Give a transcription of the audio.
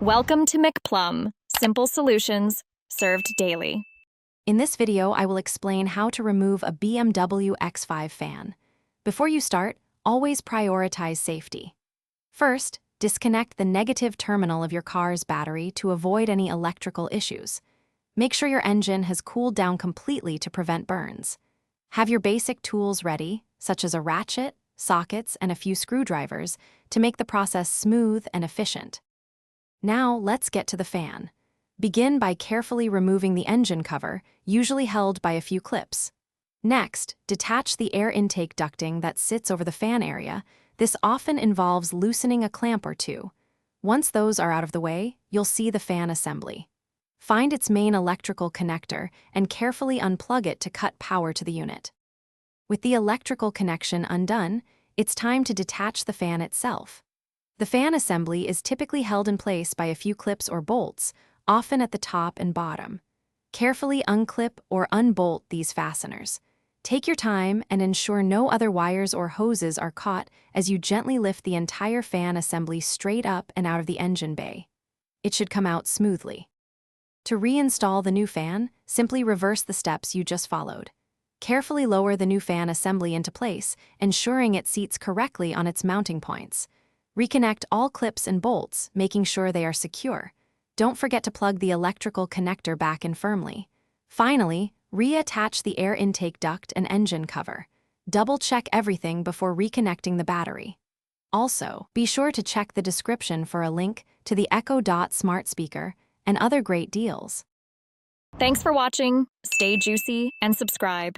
Welcome to McPlum, simple solutions served daily. In this video, I will explain how to remove a BMW X5 fan. Before you start, always prioritize safety. First, disconnect the negative terminal of your car's battery to avoid any electrical issues. Make sure your engine has cooled down completely to prevent burns. Have your basic tools ready, such as a ratchet, sockets, and a few screwdrivers, to make the process smooth and efficient. Now, let's get to the fan. Begin by carefully removing the engine cover, usually held by a few clips. Next, detach the air intake ducting that sits over the fan area. This often involves loosening a clamp or two. Once those are out of the way, you'll see the fan assembly. Find its main electrical connector and carefully unplug it to cut power to the unit. With the electrical connection undone, it's time to detach the fan itself. The fan assembly is typically held in place by a few clips or bolts, often at the top and bottom. Carefully unclip or unbolt these fasteners. Take your time and ensure no other wires or hoses are caught as you gently lift the entire fan assembly straight up and out of the engine bay. It should come out smoothly. To reinstall the new fan, simply reverse the steps you just followed. Carefully lower the new fan assembly into place, ensuring it seats correctly on its mounting points. Reconnect all clips and bolts, making sure they are secure. Don't forget to plug the electrical connector back in firmly. Finally, reattach the air intake duct and engine cover. Double-check everything before reconnecting the battery. Also, be sure to check the description for a link to the Echo Dot smart speaker and other great deals. Thanks for watching. Stay juicy and subscribe.